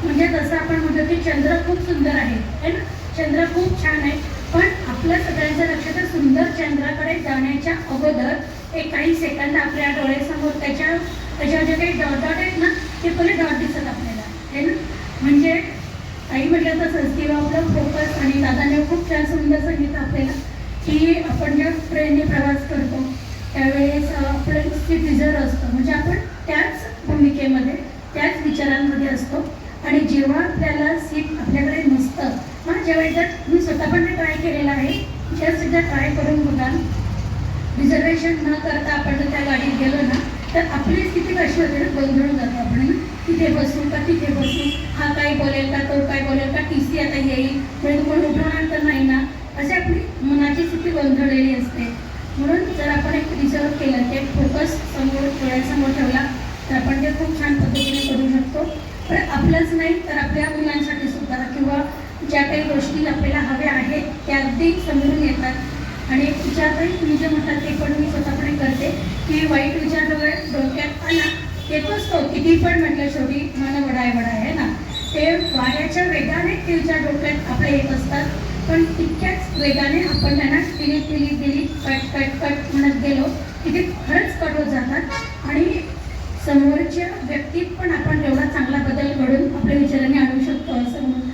म्हणजे जसं आपण म्हणतो की चंद्र खूप सुंदर आहे ना, चंद्र खूप छान आहे, पण आपल्या सगळ्यांचं लक्ष तर सुंदर चंद्राकडे जाण्याच्या अगोदर एक काही सेकंद आपल्या डोळ्यासमोर त्याच्या जे काही डॉट आहेत ना ते पहिले डॉट दिसत आपल्याला आहे ना. म्हणजे काही म्हटलं तसंच किंवा आपलं फोकस आणि दादाने खूप छान सुंदर सांगितलं आपल्याला की आपण जेव्हा ट्रेनने प्रवास करतो त्यावेळेस आपलं सिटीजर असतं, म्हणजे आपण त्याच भूमिकेमध्ये त्याच विचारांमध्ये असतो. आणि जेव्हा आपल्याला सीट आपल्याकडे नसतं, मग जेव्हा एकदा मी स्वतः पण ते ट्राय केलेलं आहे, जस्ट एकदा ट्राय करून बघा. रिझर्वेशन न करता आपण जर त्या गाडीत गेलो ना तर आपली स्थिती कशी होते ना, गोंधळून जातो आपण ना, तिथे बसू का तिथे बसू, हा काय बोलेल का तो काय बोलेल का, टी सी आता येईल म्हणजे कोण उठवणार तर नाही ना, अशी आपली मनाची स्थिती गोंधळलेली असते. म्हणून जर आपण एक रिझर्व केलं ते फोकस समोर डोळ्यासमोर ठेवला तर आपण ते खूप छान पद्धतीने करू शकतो. पण आपलंच नाही तर आपल्या मुलांसाठी सुद्धा किंवा ज्या काही गोष्टी आपल्याला हव्या आहेत त्या अगदी समजून येतात. आणि एक विचारही तुम्ही जे म्हणतात ते पण मी स्वतःपणे करते की वाईट विचार डोक्यात आला येतोच तो, किती पण म्हटलं शेवटी मन वढाय वढाय आहे ना, ते वाऱ्याच्या वेगाने ते विचार डोक्यात आपल्या येत असतात, पण तितक्याच वेगाने आपण त्यांना दिली कट कट कट म्हणत गेलो की ते खरंच कट होत जातात आणि समोरच्या व्यक्तीत पण आपण तेवढा चांगला बदल घडून आपल्या विचारांनी आणू शकतो असं म्हणून.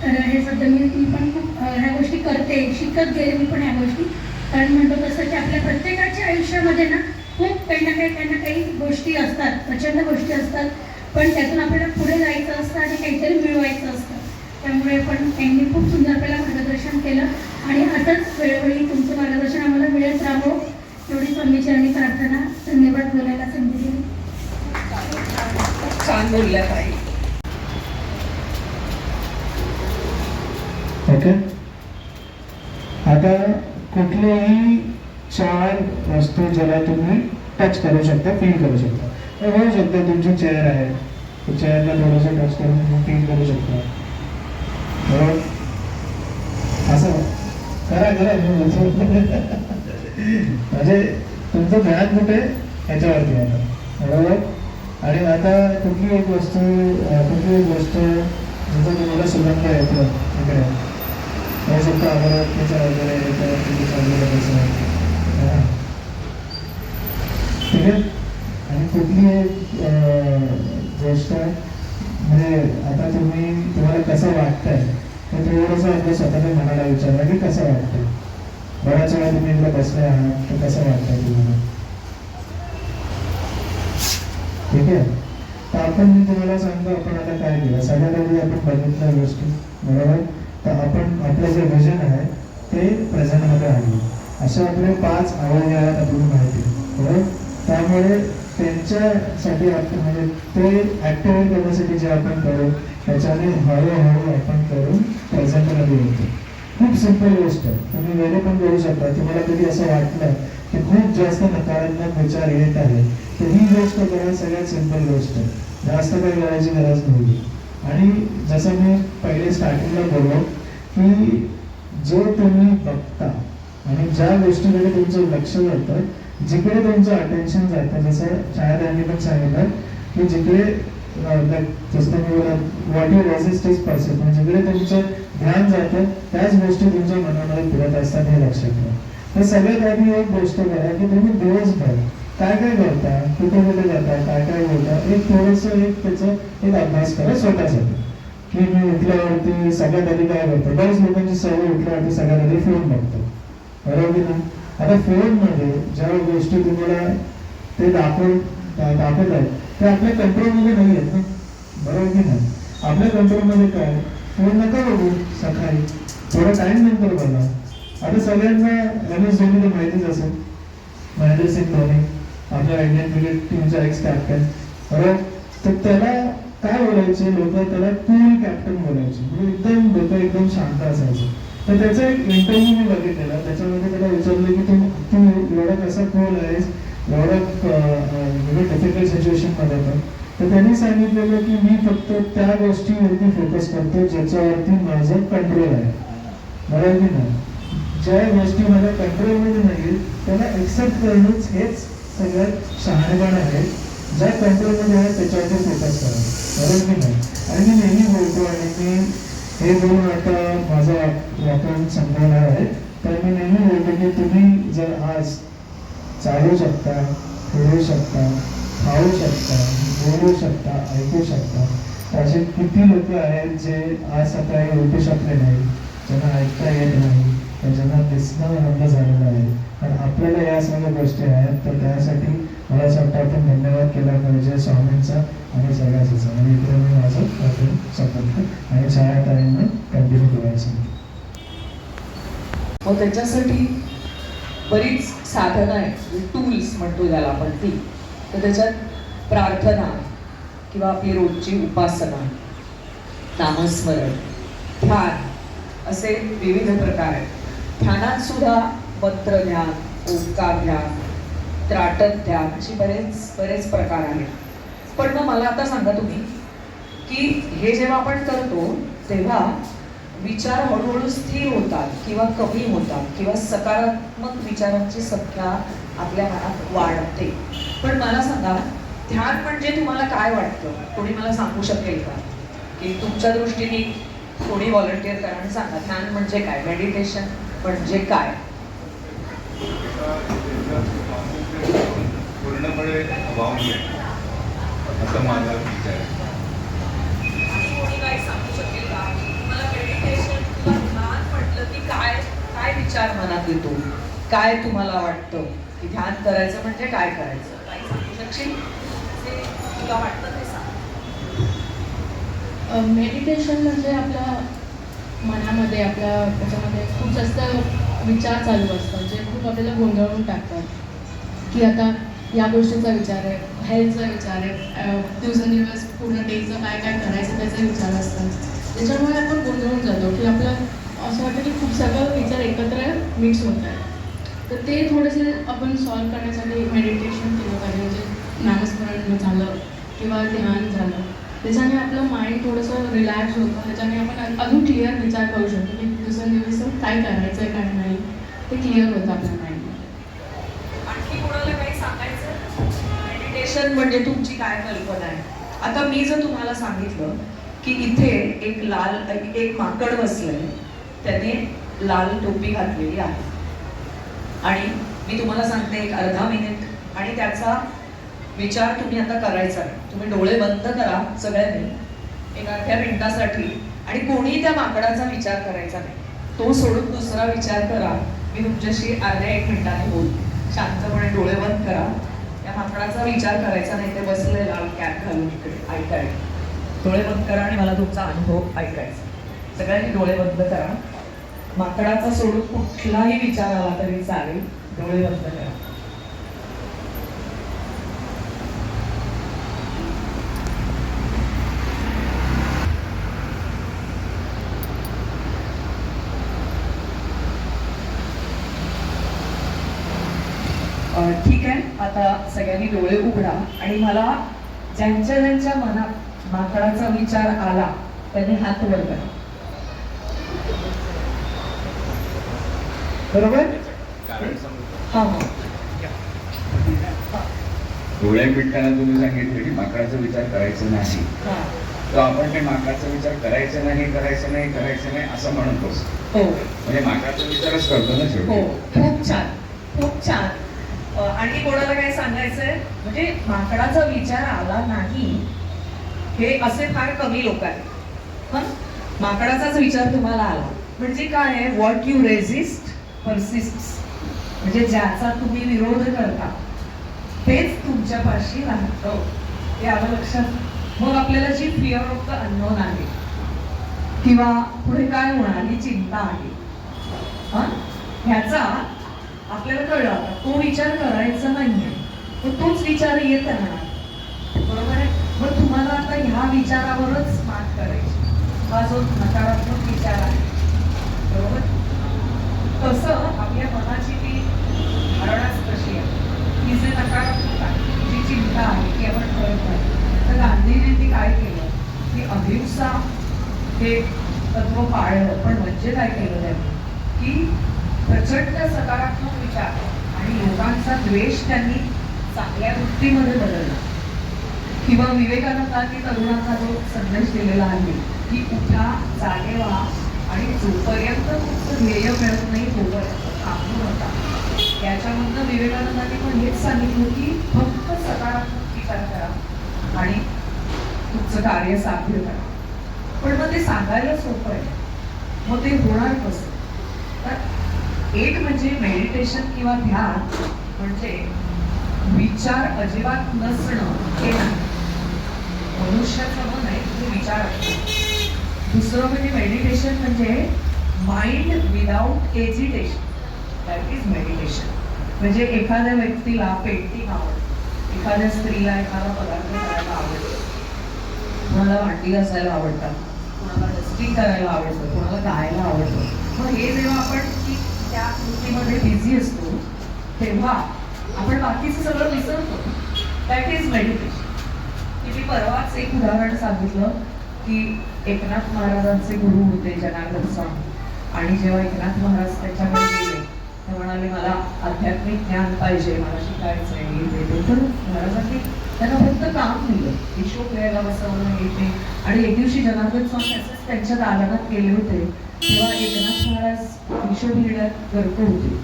तर हे सध्या मी पण खूप ह्या गोष्टी करते, शिकत गेले मी पण ह्या गोष्टी. कारण म्हणतो तसं की आपल्या प्रत्येकाच्या आयुष्यामध्ये ना खूप काही ना काही गोष्टी असतात, प्रचंड गोष्टी असतात, पण त्यातून आपल्याला पुढे जायचं असतं आणि काहीतरी मिळवायचं असतं. त्यामुळे पण त्यांनी खूप सुंदर आपल्याला मार्गदर्शन केलं आणि असंच वेळोवेळी तुमचं मार्गदर्शन आम्हाला मिळत राहावं एवढी स्वामीचरणी प्रार्थना. धन्यवाद बोलायला संधी दिली. छान बोलल्या ताई. ओके, आता कुठल्याही 4 वस्तू ज्याला तुम्ही टच करू शकता, फील करू शकता. तर होऊ शकतं तुमची चेअर आहे, चेअरला थोडंसं टच करून तुम्ही फील करू शकता. बरोबर, असं करा करा म्हणजे तुमचं ध्यान कुठे याच्यावरती आहे, बरोबर. आणि आता कुठली एक गोष्ट जसं तुम्हाला सुगंध येतो इकडे, हे सुद्धा अगरबत्तीचा वगैरे त्यावरती चाललेलं कसं, ठीक आहे. आणि कुठली एक गोष्ट म्हणजे आता तुम्हाला कसं वाटतंय ते थोडंसं आपलं स्वतःच्या मनाला विचारलं की कसं वाटतंय. बऱ्याच वेळा तुम्ही इकडे बसले आहात तर कसं वाटतंय तुम्हाला, ठीक आहे. तर आपण मी तुम्हाला सांगतो आपण आता काय केलं. सगळ्यात आधी आपण बघितल्या गोष्टी, बरोबर. तर आपण आपलं जे विजन आहे ते प्रेझेंटमध्ये आणलं. असे आपले 5 अवयव आहेत आपल्याला माहिती, बरोबर. त्यामुळे त्यांच्यासाठी आपण म्हणजे ते ॲक्टिवेट करण्यासाठी जे आपण करू त्याच्याने हळूहळू आपण करून प्रेझेंटमध्ये येतो. खूप सिम्पल गोष्ट आहे, तुम्ही वेगळे पण करू शकता. तुम्हाला कधी असं वाटलं की खूप जास्त नकारात्मक विचार येत आहे तर ही गोष्ट करा, सगळ्यात सिम्पल गोष्ट आहे, जास्त काही करायची गरज नाही. आणि जसं मी पहिले स्टार्टिंगला बोललो की जो तुम्ही बघता आणि ज्या गोष्टीकडे तुमचं लक्ष जातं, जिकडे तुमचं अटेन्शन जातं, जसं शाळेत यांनी पण सांगितलं की जिकडे जसं मी बोला what you resist is Percept, म्हणजे जिकडे तुमचं ध्यान जातं त्याच गोष्टी तुमच्या मनामध्ये फिरत असतात, हे लक्षात घ्या. तर सगळ्यात आधी एक गोष्ट करा की तुम्ही दिवसभर काय काय करता, कुठे कुठे जाता, काय काय बोलता, एक थोडंसं त्याचं एक अभ्यास करा स्वतःसाठी. की मी उठल्यावरती सगळ्यात आधी काय करतो, बऱ्याच लोकांची सवय उठल्यावरती सगळ्यात आधी फोन बघतो, बरोबर की नाही. आता फोनमध्ये ज्या गोष्टी तुम्हाला ते दाखवत आहेत ते आपल्या कंट्रोलमध्ये नाही आहेत ना, बरोबर की नाही. आपल्या कंट्रोलमध्ये काय, फोन नका बघू सकाळी, थोडा टाइम नंतर बघा. आता सगळ्यांना MS धोनी तर माहितीच असेल, महेंद्रसिंग धोनी आपल्या इंडियन क्रिकेट टीमचा एक्स कॅप्टन, बरोबर. तर त्याला काय बोलायचे लोक, त्याला कूल कॅप्टन बोलायचे, म्हणजे एकदम डोकं एकदम शांत असायचं. तर त्याचा एक इंटरव्ह्यू मी बघितलेला, त्याच्यामध्ये त्याला विचारलं की तू एवढा कसा कूल आहेस एवढं डिफिकल्ट सिच्युएशनमध्ये पण. तर त्यांनी सांगितलेलं की मी फक्त त्या गोष्टीवरती फोकस करतो ज्याच्यावरती माझं कंट्रोल आहे, बरोबर की नाही. ज्या गोष्टी माझ्या कंट्रोलमध्ये नाही त्याला एक्सेप्ट करणंच हेच सगळ्यात शहाणेपण आहे. ज्या कंट्रोलमध्ये आहे त्याच्यावरती फोकस करा, बरोबर की नाही. आणि मी नेहमी बोलतो आणि मी हे बोलून आता माझं वापरून संपवणार आहे. तर मी नेहमी बोलतो की तुम्ही जर आज चालू शकता, फिरू शकता, खाऊ शकता, बोलू शकता, ऐकू शकता, असे किती लोक आहेत जे आज सकाळी उठू शकले नाही, ज्यांना ऐकता येत नाही, ज्यांना दिसणं बंद झालेलं आहे. पण आपल्याला या सगळ्या गोष्टी आहेत, तर त्यासाठी मला असं वाटतं आपण धन्यवाद केला पाहिजे स्वामींचा आणि सगळ्याचा. आणि इकडे मी माझं संपवतो आणि छायाताईंना कंटिन्यू करायचं. मग त्याच्यासाठी बरीच साधनं आहेत, टूल्स म्हणतो ज्याला आपण ती. तर त्याच्यात प्रार्थना किंवा आपली रोजची उपासना, नामस्मरण, ध्यान असे विविध प्रकार आहेत. ध्यानात सुद्धा मंत्र ध्यान, ओंकार ध्यान, त्राटक ध्यान असे बरेच प्रकार आहेत. पण मग मला आता सांगा तुम्ही की हे जेव्हा आपण करतो तेव्हा विचार हळूहळू स्थिर होतात किंवा कमी होतात किंवा सकारात्मक विचारांची संख्या आपल्या मनात वाढते. पण मला सांगा ध्यान म्हणजे तुम्हाला काय वाटतं, कोणी मला सांगू शकेल का की तुमच्या दृष्टीने कोणी व्हॉलंटिअर करा आणि सांगा ध्यान म्हणजे काय, मेडिटेशन म्हणजे काय. पूर्णपणे वाहून घ्या असं माझा विचार आहे. कोणी काय सांगू शकेल का मला मेडिटेशन किंवा ध्यान म्हटलं की काय काय विचार मनात येतो, काय तुम्हाला वाटतं की ध्यान करायचं म्हणजे काय करायचं, काही सांगू शकशील जे तुला वाटतं ते सांग. मेडिटेशन म्हणजे आपल्या मनामध्ये आपल्या त्याच्यामध्ये खूप जास्त विचार चालू असतात जे खूप आपल्याला गोंधळून टाकतात. की आता या गोष्टीचा विचार आहे, हेल्थचा विचार आहे, दिवसेंदिवस पूर्ण डेचं काय काय करायचं त्याचे विचार असतात. त्याच्यामुळे आपण गोंधळून जातो की आपलं असं वाटतं की खूप सगळं विचार एकत्र मिक्स होत आहे. तर ते थोडेसे आपण सॉल्व करण्यासाठी मेडिटेशन केलं पाहिजे, म्हणजे नामस्मरण झालं किंवा ध्यान झालं. त्याच्याने आपलं माइंड थोडंसं रिलॅक्स होतं, त्याच्याने आपण अजून क्लिअर विचार करू शकतो की दिवसेंदिवस काय करायचं आहे काय नाही, ते क्लिअर होतं आपल्या माइंडमध्ये. आणखी कोणाला काही सांगायचं? मेडिटेशन म्हणजे तुमची काय कल्पना आहे? आता मी जर तुम्हाला सांगितलं की इथे एक माकड बसलंय, त्याने लाल टोपी घातलेली आहे, आणि मी तुम्हाला सांगते एक अर्धा मिनिट आणि त्याचा विचार तुम्ही आता करायचा आहे. तुम्ही डोळे बंद करा सगळ्यांनी एक अर्ध्या मिनिटासाठी, आणि कोणी त्या माकडाचा विचार करायचा नाही. तो सोडून दुसरा विचार करा. मी तुमच्याशी अर्ध्या 1 मिनिटाने बोल. शांतपणे डोळे बंद करा. त्या माकडाचा विचार करायचा नाही, ते बसले लाल कॅप घालून इकडे. ऐकायचं, डोळे बंद करा आणि मला तुमचा अनुभव ऐकायचा. सगळ्यांनी डोळे बंद करा. माकडाचा सोडून कुठलाही विचार आला तरी चालेल, डोळे बंद करा. ठीक आहे, आता सगळ्यांनी डोळे उघडा आणि मला ज्यांच्या मनात माकडाचा विचार आला त्यांनी हात वर करा. बरोबर? कारण समजा हा हा. डोळे मिटताना तुम्ही सांगितलं की माकडाचा विचार करायचा नाही, हा. तर आपण ते माकडाचा विचार करायचा नाही असं म्हणत असतो. हो म्हणजे माकडाचा विचारच करतो ना हो, शेवटी. खूप छान, खूप छान. आणि कोणाला काय सांगायचंय? म्हणजे माकडाचा विचार आला नाही हे असे फार कमी लोक आहेत. माकडाचाच विचार तुम्हाला आला म्हणजे काय आहे? What you resist persist. म्हणजे ज्याचा तुम्ही विरोध करता तेच तुमच्यापाशी राहतं. हे आलं लक्षात? मग आपल्याला जी फिअर ऑफ द अननोन आहे किंवा पुढे काय होणार ही चिंता आहे, ह्याचा आपल्याला कळलं. आता तो विचार करायचा नाहीये, तर तोच विचार येत राहणार. बरोबर आहे? मग तुम्हाला आता ह्या विचारावरच मात करायची. हा जो नकारात्मक विचार आहे, बरोबर, तसं आपल्या मनाची ती धारणाच कशी आहे की जे नकारात्मक आहे, जी चिंता आहे की आपण करत नाही. तर गांधीजींनी काय केलं की अहिंसा हे तत्व पाळलं, पण म्हणजे काय केलं त्यांनी की प्रचंड सकारात्मक विचार आणि लोकांचा द्वेष त्यांनी चांगल्या वृत्तीमध्ये बदलला. किंवा विवेकानंदांनी तरुणांना जो संदेश दिलेला आहे की उठा, जागे व्हा आणि जोपर्यंत तुमचं ध्येय मिळत नाही तोपर्यंत थांबू नका. याच्यामधनं विवेकानंदांनी पण हेच सांगितलं की फक्त सकारात्मक विचार करा आणि तुमचं कार्य साध्य करा. पण मग ते सांगायला सोपं आहे, मग ते होणार कसं? तर एक म्हणजे मेडिटेशन किंवा ध्यान म्हणजे विचार अजिबात नसणं हे नाही. मनुष्याचं मन आहे ते विचार असतं. दुसरं म्हणजे मेडिटेशन म्हणजे mind without agitation. That is meditation. म्हणजे एखाद्या व्यक्तीला पेंटिंग आवडतं, एखाद्या स्त्रीला एखादा पदार्थ करायला आवडतो, कोणाला भांडी घासायला आवडतात, कोणाला डस्टिंग करायला आवडतं, कोणाला गायला आवडतं. मग हे जेव्हा आपण त्या कृतीमध्ये बिझी असतो तेव्हा आपण बाकीचं सगळं विसरतो. That is meditation. की मी परवाच एक उदाहरण सांगितलं की एकनाथ महाराजांचे गुरु होते जनार्दन स्वामी, आणि जेव्हा एकनाथ महाराज त्याच्याकडे गेले ते म्हणाले मला आध्यात्मिक ज्ञान पाहिजे, मला शिकायचं आहे. तर महाराजांनी त्यांना फक्त काम दिलं, हिशोब लिहायला बसवलं येते. आणि एक दिवशी जनार्दन स्वामी असंच त्यांच्या दालनात गेले होते, तेव्हा एकनाथ महाराज हिशोब लिहिण्यात गर्क होते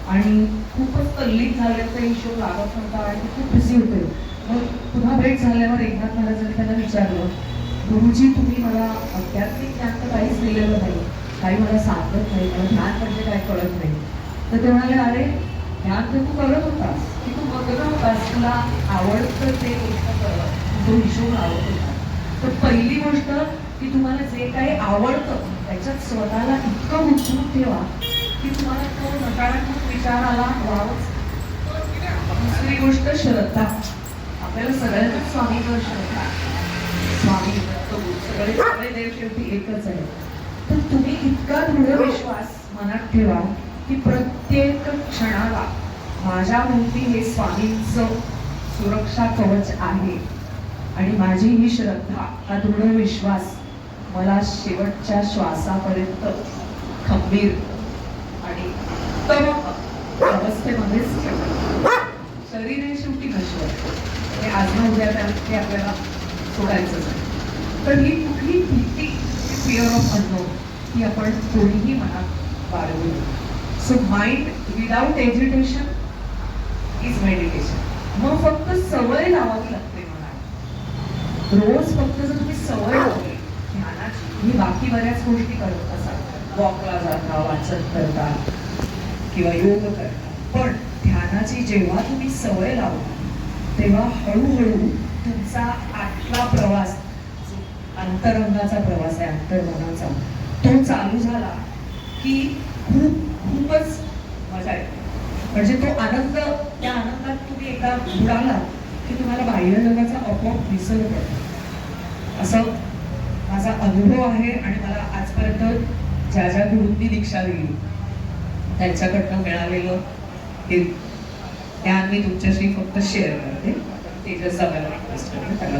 आणि खूपच तल्लीन झाले. ते हिशोब लागत नव्हता आणि खूप बिझी होते. मग पुन्हा भेट झाल्यावर एकनाथ महाराजांनी त्यांना विचारलं, गुरुजी तुम्ही मला आध्यात्मिक ज्ञान तर काहीच दिलेलं नाही, काही मला सांगत नाही, मला ध्यान म्हणजे काय कळत नाही. तर ते म्हणाले अरे ध्यान तर तू करत होतास की तू बघत होतास, तुला आवडतं ते गोष्ट करत, तो हिशोब आवडत होता. तर पहिली गोष्ट की तुम्हाला जे काही आवडतं त्याच्यात स्वतःला इतकं गुंतवून ठेवा की तुम्हाला तो नकारात्मक विचार आला व्हावंच. दुसरी गोष्ट श्रद्धा. आपल्याला सगळ्यांना स्वामीवर श्रद्धा, स्वामी सगळे देव शेवटी एकच आहे. तर तुम्ही इतका दृढ विश्वास मनात ठेवा की प्रत्येक प्रत्येक क्षणाला माझ्या भोवती हे स्वामींचं सुरक्षा कवच आहे आणि माझी ही श्रद्धा, हा दृढ विश्वास मला शेवटच्या श्वासापर्यंत खंबीर आणि उत्तम अवस्थेमध्येच ठेवलं. शरीर हे शेवटी नश्वर, हे आज न उद्या ते आपल्याला सोडायचंच आहे. तर ही कुठली भीती, फिअर ऑफ अननोन, ही आपण कोणीही मनात बाळगू. So mind without agitation is meditation. मग फक्त सवय लावावी लागते मनाला. रोज फक्त जर तुम्ही सवय लावली ध्यानाची, तुम्ही बाकी बऱ्याच गोष्टी करत असाल, वॉकला जाता, वाचन करता किंवा योग करता, पण ध्यानाची जेव्हा तुम्ही सवय लावता तेव्हा हळूहळू तुमचा आतला प्रवास, जो अंतरंगाचा प्रवास आहे, अंतर्मनाचा, तो चालू झाला की खूपच मजा येते. म्हणजे तो आनंद, त्या आनंदात तुम्ही एकदा बुडाला की तुम्हाला बाह्य जगाचा आपोआप विसर पडतो. असं माझा अनुभव आहे आणि मला आजपर्यंत ज्या ज्या गुरूंनी दीक्षा दिली त्यांच्याकडनं मिळालेलं हे ज्ञान मी तुमच्याशी फक्त शेअर करते. तेजस जावायला रिक्वेस्ट करते, त्याला